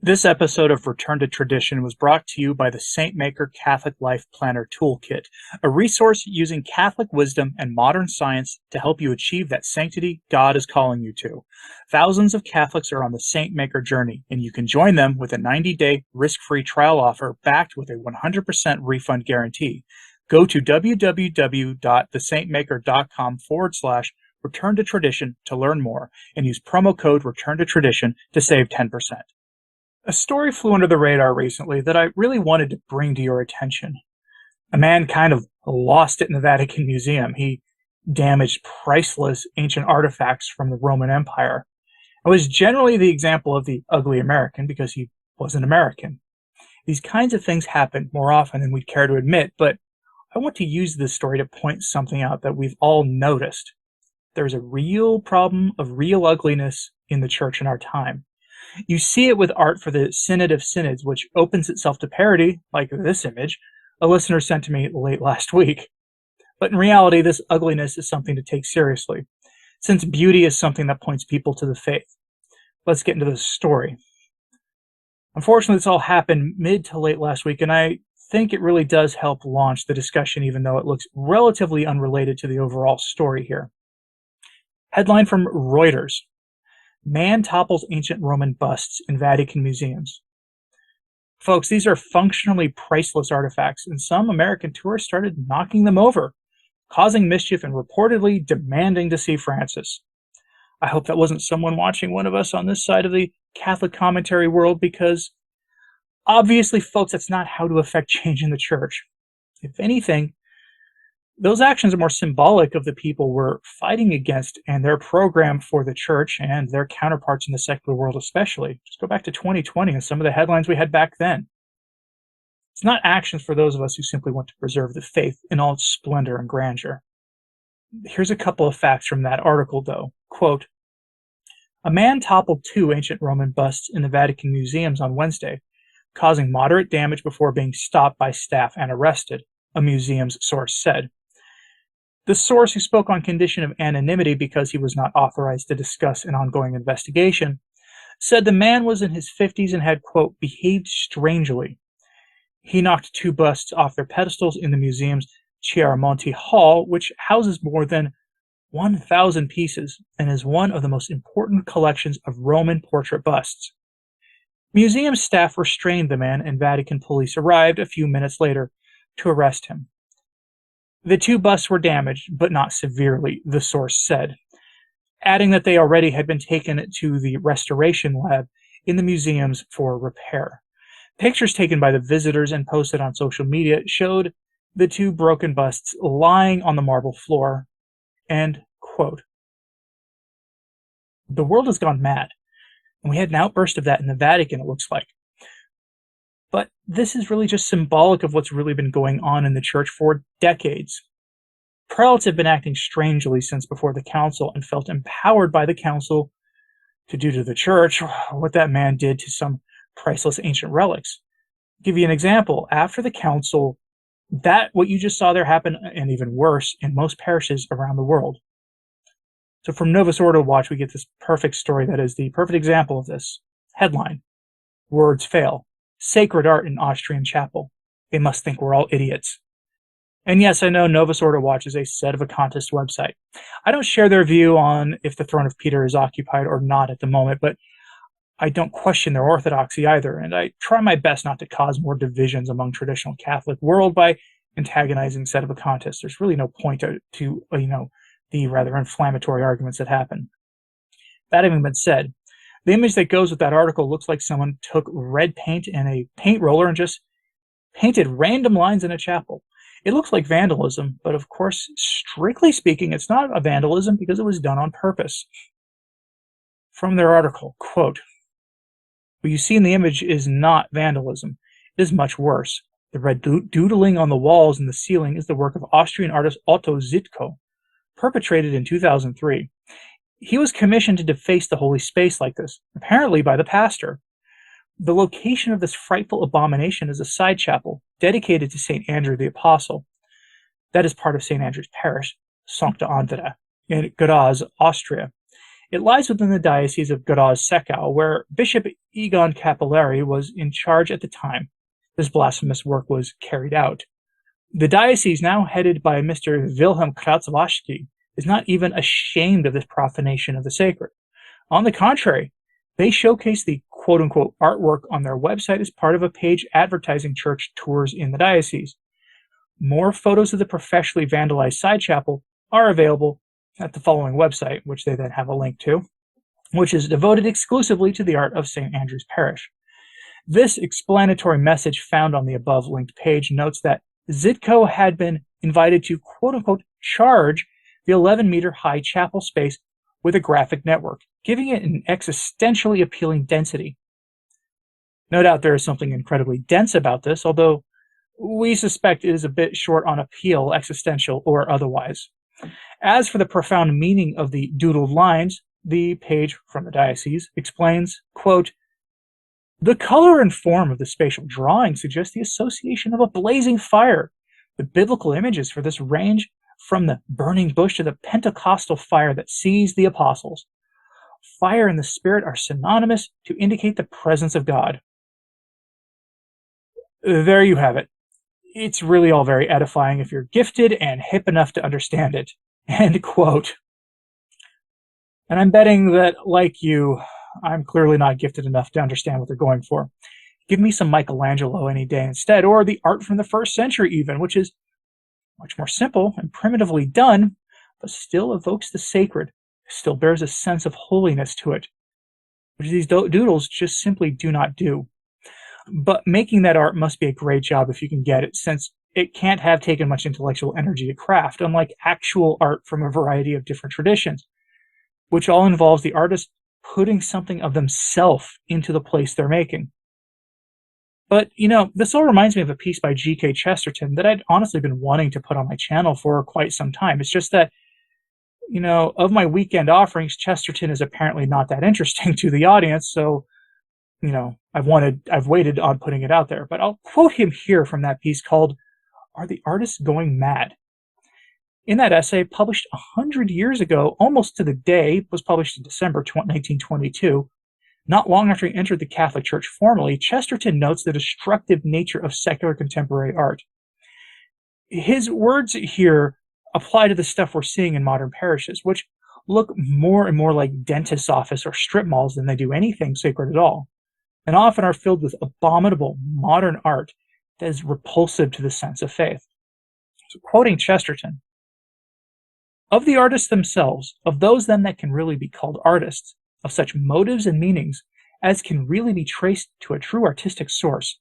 This episode of Return to Tradition was brought to you by the Saintmaker Catholic Life Planner Toolkit, a resource using Catholic wisdom and modern science to help you achieve that sanctity God is calling you to. Thousands of Catholics are on the Saintmaker journey, and you can join them with a 90-day risk-free trial offer backed with a 100% refund guarantee. Go to www.thesaintmaker.com/return to tradition to learn more and use promo code return to tradition to save 10%. A story flew under the radar recently that I really wanted to bring to your attention. A man kind of lost it in the Vatican Museum. He damaged priceless ancient artifacts from the Roman Empire. It was generally the example of the ugly American because he wasn't American. These kinds of things happen more often than we'd care to admit, but I want to use this story to point something out that we've all noticed. There's a real problem of real ugliness in the church in our time. You see it with art for the Synod of Synods, which opens itself to parody, like this image a listener sent to me late last week. But in reality, this ugliness is something to take seriously, since beauty is something that points people to the faith. Let's get into the story. Unfortunately, this all happened mid to late last week, and I think it really does help launch the discussion, even though it looks relatively unrelated to the overall story here. Headline from Reuters. Man topples ancient Roman busts in Vatican museums. Folks, these are functionally priceless artifacts, and some American tourists started knocking them over, causing mischief and reportedly demanding to see Francis. I hope that wasn't someone watching one of us on this side of the Catholic commentary world, because obviously, folks, that's not how to affect change in the church. If anything, those actions are more symbolic of the people we're fighting against and their program for the church and their counterparts in the secular world especially. Just go back to 2020 and some of the headlines we had back then. It's not actions for those of us who simply want to preserve the faith in all its splendor and grandeur. Here's a couple of facts from that article, though. Quote, a man toppled two ancient Roman busts in the Vatican museums on Wednesday, causing moderate damage before being stopped by staff and arrested, a museum's source said. The source, who spoke on condition of anonymity because he was not authorized to discuss an ongoing investigation, said the man was in his 50s and had, quote, behaved strangely. He knocked two busts off their pedestals in the museum's Chiaramonti Hall, which houses more than 1,000 pieces and is one of the most important collections of Roman portrait busts. Museum staff restrained the man, and Vatican police arrived a few minutes later to arrest him. The two busts were damaged, but not severely, the source said, adding that they already had been taken to the restoration lab in the museums for repair. Pictures taken by the visitors and posted on social media showed the two broken busts lying on the marble floor, and, quote, the world has gone mad, and we had an outburst of that in the Vatican, it looks like. But this is really just symbolic of what's really been going on in the church for decades. Prelates have been acting strangely since before the council and felt empowered by the council to do to the church what that man did to some priceless ancient relics. I'll give you an example. After the council, what you just saw there happen, and even worse, in most parishes around the world. So from Novus Ordo Watch, we get this perfect story that is the perfect example of this. Headline, words fail. Sacred art in Austrian chapel. They must think we're all idiots. And yes, I know Novus Ordo Watch is a Sedevacantist website. I don't share their view on if the throne of Peter is occupied or not at the moment, but I don't question their orthodoxy either, and I try my best not to cause more divisions among traditional Catholic world by antagonizing Sedevacantists. There's really no point to the rather inflammatory arguments that happen. That having been said, the image that goes with that article looks like someone took red paint and a paint roller and just painted random lines in a chapel. It looks like vandalism, but of course, strictly speaking, it's not a vandalism because it was done on purpose. From their article, quote, what you see in the image is not vandalism. It is much worse. The red doodling on the walls and the ceiling is the work of Austrian artist Otto Zitko, perpetrated in 2003. He was commissioned to deface the holy space like this, apparently by the pastor. The location of this frightful abomination is a side chapel dedicated to St. Andrew the Apostle. That is part of St. Andrew's Parish, Sancta Andrea, in Graz, Austria. It lies within the Diocese of Graz-Seckau, where Bishop Egon Capillari was in charge at the time this blasphemous work was carried out. The diocese, now headed by Mr. Wilhelm Kratzwaszki, is not even ashamed of this profanation of the sacred. On the contrary, they showcase the quote-unquote artwork on their website as part of a page advertising church tours in the diocese. More photos of the professionally vandalized side chapel are available at the following website, which they then have a link to, which is devoted exclusively to the art of St. Andrew's Parish. This explanatory message found on the above linked page notes that Zitko had been invited to quote-unquote charge the 11-meter high chapel space with a graphic network, giving it an existentially appealing density. No doubt there is something incredibly dense about this, although we suspect it is a bit short on appeal, existential or otherwise. As for the profound meaning of the doodled lines, the page from the diocese explains, quote, "The color and form of the spatial drawing suggest the association of a blazing fire. The biblical images for this range from the burning bush to the Pentecostal fire that seized the apostles. Fire and the Spirit are synonymous to indicate the presence of God." There you have it. It's really all very edifying if you're gifted and hip enough to understand it. End quote. And I'm betting that, like you, I'm clearly not gifted enough to understand what they're going for. Give me some Michelangelo any day instead, or the art from the 1st century even, which is much more simple and primitively done, but still evokes the sacred, still bears a sense of holiness to it, which these doodles just simply do not do. But making that art must be a great job if you can get it, since it can't have taken much intellectual energy to craft, unlike actual art from a variety of different traditions, which all involves the artist putting something of themselves into the place they're making. But, this all reminds me of a piece by G.K. Chesterton that I'd honestly been wanting to put on my channel for quite some time. It's just that, of my weekend offerings, Chesterton is apparently not that interesting to the audience, so, I've waited on putting it out there. But I'll quote him here from that piece called, "Are the Artists Going Mad?" In that essay, published 100 years ago, almost to the day, was published in December 1922, not long after he entered the Catholic Church formally, Chesterton notes the destructive nature of secular contemporary art. His words here apply to the stuff we're seeing in modern parishes, which look more and more like dentist's office or strip malls than they do anything sacred at all, and often are filled with abominable modern art that is repulsive to the sense of faith. So, quoting Chesterton, "Of the artists themselves, of those then that can really be called artists, of such motives and meanings as can really be traced to a true artistic source,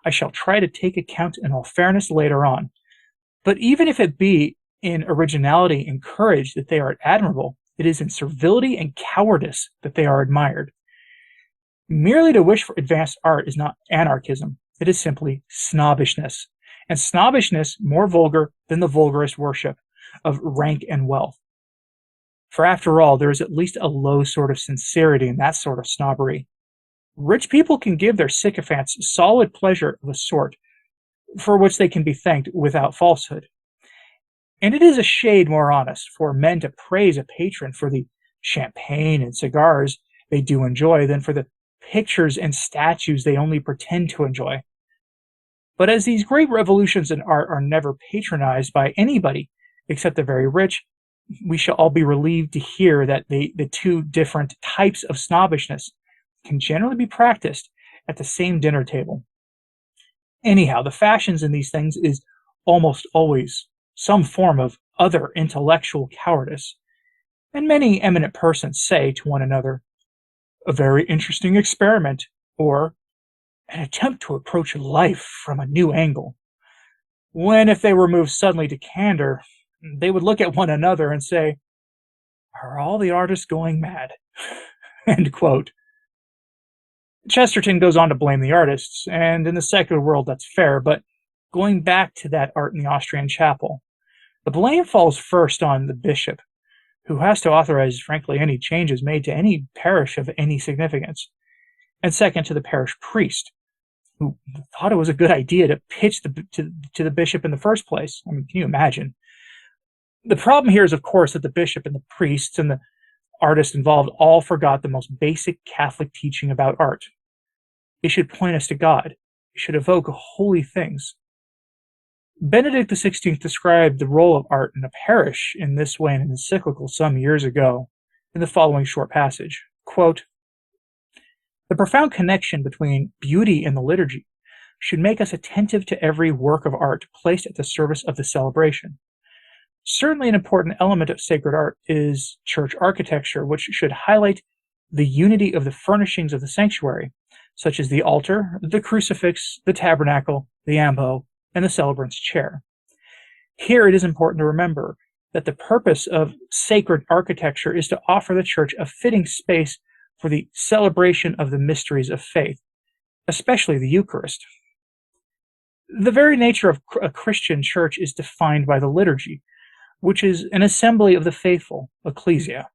I shall try to take account in all fairness later on. But even if it be in originality and courage that they are admirable, it is in servility and cowardice that they are admired. Merely to wish for advanced art is not anarchism, it is simply snobbishness, and snobbishness more vulgar than the vulgarest worship of rank and wealth. For after all, there is at least a low sort of sincerity in that sort of snobbery. Rich people can give their sycophants solid pleasure of a sort for which they can be thanked without falsehood. And it is a shade more honest for men to praise a patron for the champagne and cigars they do enjoy than for the pictures and statues they only pretend to enjoy. But as these great revolutions in art are never patronized by anybody except the very rich, we shall all be relieved to hear that the two different types of snobbishness can generally be practiced at the same dinner table. Anyhow, the fashions in these things is almost always some form of other intellectual cowardice, and many eminent persons say to one another, "A very interesting experiment," or "an attempt to approach life from a new angle," when if they were moved suddenly to candor, they would look at one another and say, "Are all the artists going mad?" End quote. Chesterton goes on to blame the artists, and in the secular world that's fair, but going back to that art in the Austrian chapel, the blame falls first on the bishop, who has to authorize, frankly, any changes made to any parish of any significance, and second to the parish priest, who thought it was a good idea to pitch to the bishop in the first place. I mean, can you imagine? The problem here is, of course, that the bishop and the priests and artists involved all forgot the most basic Catholic teaching about art. It should point us to God. It should evoke holy things. Benedict XVI described the role of art in a parish in this way in an encyclical some years ago in the following short passage. Quote, "The profound connection between beauty and the liturgy should make us attentive to every work of art placed at the service of the celebration. Certainly an important element of sacred art is church architecture, which should highlight the unity of the furnishings of the sanctuary, such as the altar, the crucifix, the tabernacle, the ambo, and the celebrant's chair. Here it is important to remember that the purpose of sacred architecture is to offer the church a fitting space for the celebration of the mysteries of faith, especially the Eucharist. The very nature of a Christian church is defined by the liturgy, which is an assembly of the faithful, ecclesia,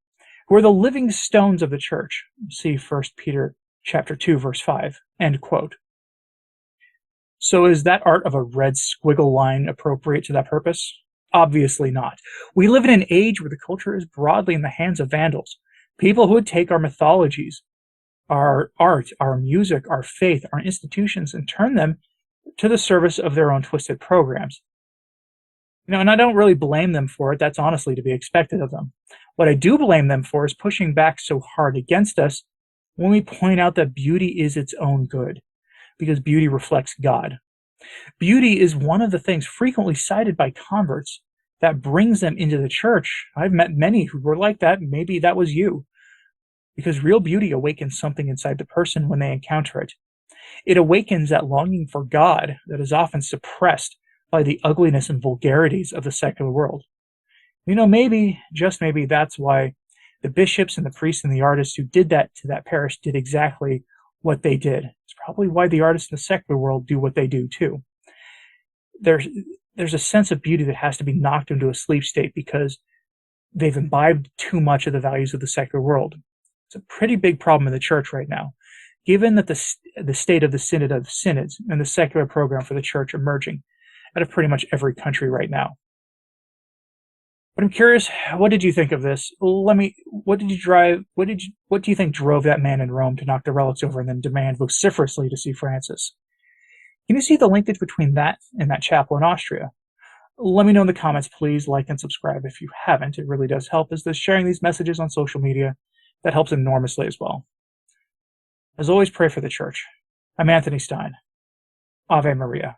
who are the living stones of the church. See 1 Peter chapter 2, verse 5, end quote. So is that art of a red squiggle line appropriate to that purpose? Obviously not. We live in an age where the culture is broadly in the hands of vandals, people who would take our mythologies, our art, our music, our faith, our institutions, and turn them to the service of their own twisted programs. And I don't really blame them for it. That's honestly to be expected of them. What I do blame them for is pushing back so hard against us when we point out that beauty is its own good, because beauty reflects God. Beauty is one of the things frequently cited by converts that brings them into the church. I've met many who were like that, and maybe that was you, because real beauty awakens something inside the person when they encounter it. It awakens that longing for God that is often suppressed by the ugliness and vulgarities of the secular world. Maybe, just maybe, that's why the bishops and the priests and the artists who did that to that parish did exactly what they did. It's probably why the artists in the secular world do what they do too. There's a sense of beauty that has to be knocked into a sleep state because they've imbibed too much of the values of the secular world. It's a pretty big problem in the church right now, given that the state of the Synod of Synods and the secular program for the church emerging out of pretty much every country right now. But I'm curious, what did you think of this? What do you think drove that man in Rome to knock the relics over and then demand vociferously to see Francis? Can you see the linkage between that and that chapel in Austria? Let me know in the comments, please. Like and subscribe if you haven't. It really does help, as does sharing these messages on social media. That helps enormously as well. As always, pray for the church. I'm Anthony Stine. Ave Maria.